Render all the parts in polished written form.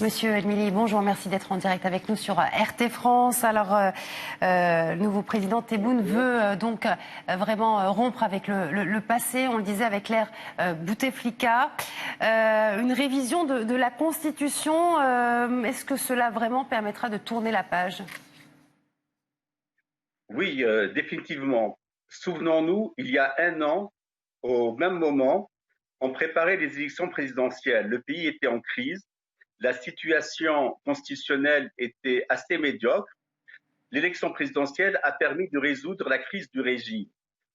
Monsieur Elmili, bonjour, merci d'être en direct avec nous sur RT France. Alors, le nouveau président Tebboune veut donc vraiment rompre avec le passé, on le disait, avec l'ère Bouteflika. Une révision de la Constitution, est-ce que cela vraiment permettra de tourner la page? Oui, définitivement. Souvenons-nous, il y a un an, au même moment, on préparait les élections présidentielles. Le pays était en crise, la situation constitutionnelle était assez médiocre. L'élection présidentielle a permis de résoudre la crise du régime.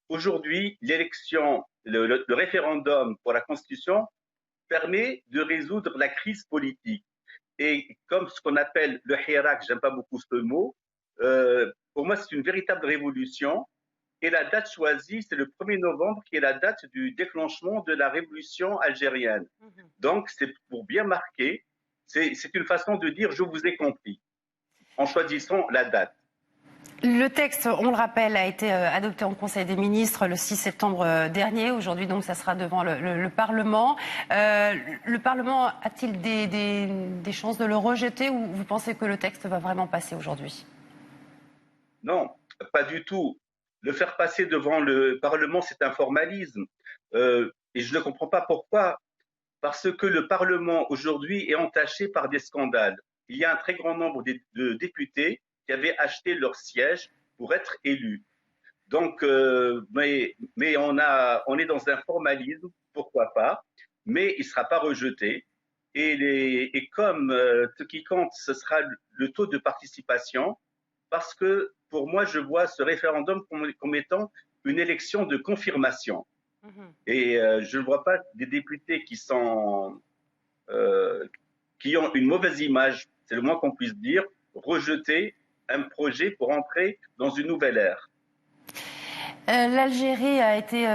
Aujourd'hui, le référendum pour la Constitution permet de résoudre la crise politique. Et comme ce qu'on appelle le hirak, j'aime pas beaucoup ce mot, pour moi c'est une véritable révolution. Et la date choisie, c'est le 1er novembre, qui est la date du déclenchement de la révolution algérienne. Donc, c'est pour bien marquer, c'est une façon de dire « je vous ai compris » en choisissant la date. Le texte, on le rappelle, a été adopté en Conseil des ministres le 6 septembre dernier. Aujourd'hui, donc, ça sera devant le Parlement. Le Parlement a-t-il des chances de le rejeter ou vous pensez que le texte va vraiment passer aujourd'hui? Non, pas du tout. Le faire passer devant le Parlement, c'est un formalisme. Et je ne comprends pas pourquoi. Parce que le Parlement aujourd'hui est entaché par des scandales. Il y a un très grand nombre de députés qui avaient acheté leur siège pour être élus. Donc, mais on est dans un formalisme, pourquoi pas, mais il ne sera pas rejeté. Et comme ce qui compte, ce sera le taux de participation, parce que pour moi, je vois ce référendum comme étant une élection de confirmation. Et je ne vois pas des députés qui ont une mauvaise image, c'est le moins qu'on puisse dire, rejeter un projet pour entrer dans une nouvelle ère. L'Algérie a été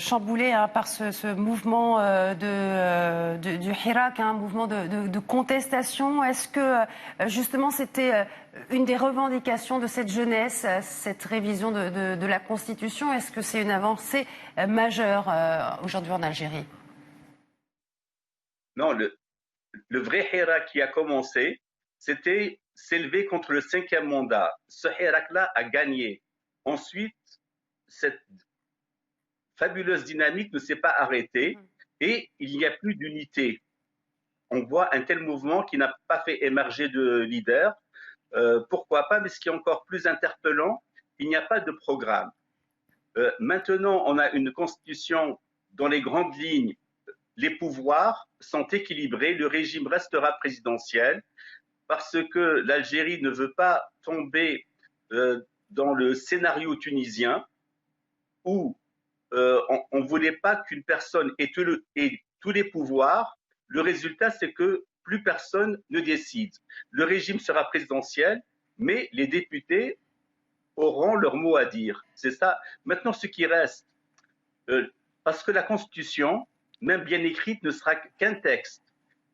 chamboulée par ce mouvement du Hirak, un mouvement de contestation. Est-ce que justement c'était une des revendications de cette jeunesse, cette révision de la Constitution? Est-ce que c'est une avancée majeure aujourd'hui en Algérie? Non, le vrai Hirak qui a commencé, c'était s'élever contre le 5e mandat. Ce Hirak-là a gagné. Ensuite, cette fabuleuse dynamique ne s'est pas arrêtée et il n'y a plus d'unité. On voit un tel mouvement qui n'a pas fait émerger de leader. Pourquoi pas? Mais ce qui est encore plus interpellant, il n'y a pas de programme. Maintenant, on a une constitution dans les grandes lignes. Les pouvoirs sont équilibrés, le régime restera présidentiel parce que l'Algérie ne veut pas tomber dans le scénario tunisien où on ne voulait pas qu'une personne ait tous les pouvoirs. Le résultat, c'est que plus personne ne décide. Le régime sera présidentiel, mais les députés auront leur mot à dire. C'est ça. Maintenant, ce qui reste, parce que la Constitution, même bien écrite, ne sera qu'un texte.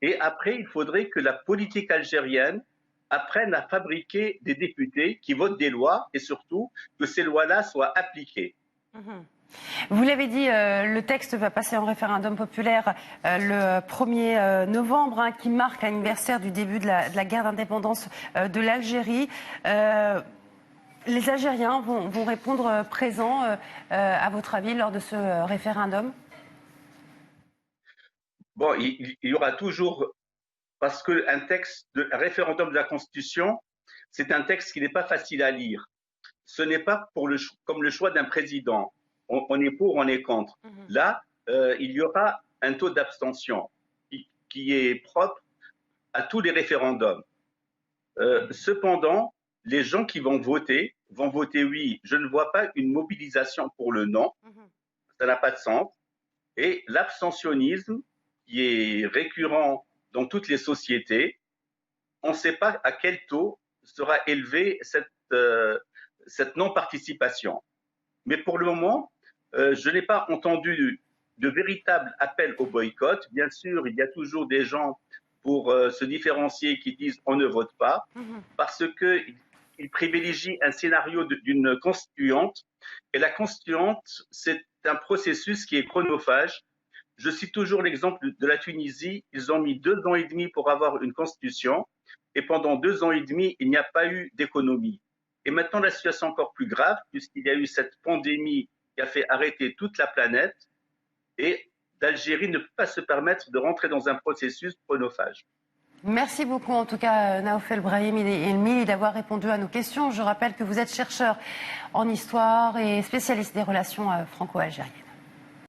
Et après, il faudrait que la politique algérienne apprenne à fabriquer des députés qui votent des lois et surtout que ces lois-là soient appliquées. Vous l'avez dit, le texte va passer en référendum populaire le 1er novembre, qui marque l'anniversaire du début de la guerre d'indépendance de l'Algérie. Les Algériens vont répondre présents, à votre avis, lors de ce référendum? Bon, il y aura toujours, parce qu'un texte, un référendum de la Constitution, c'est un texte qui n'est pas facile à lire. Ce n'est pas comme le choix d'un président. On est pour, on est contre. Là, il y aura un taux d'abstention qui est propre à tous les référendums. Cependant, les gens qui vont voter oui. Je ne vois pas une mobilisation pour le non. Ça n'a pas de sens. Et l'abstentionnisme, qui est récurrent dans toutes les sociétés, on ne sait pas à quel taux sera élevée cette non-participation. Mais pour le moment, je n'ai pas entendu de véritable appel au boycott. Bien sûr, il y a toujours des gens pour se différencier qui disent on ne vote pas, parce qu'ils privilégient un scénario d'une constituante. Et la constituante, c'est un processus qui est chronophage. Je cite toujours l'exemple de la Tunisie. Ils ont mis 2 ans et demi pour avoir une constitution et pendant 2 ans et demi, il n'y a pas eu d'économie. Et maintenant, la situation est encore plus grave puisqu'il y a eu cette pandémie qui a fait arrêter toute la planète et l'Algérie ne peut pas se permettre de rentrer dans un processus chronophage. Merci beaucoup en tout cas Naoufel Brahim Elmi d'avoir répondu à nos questions. Je rappelle que vous êtes chercheur en histoire et spécialiste des relations franco-algériennes.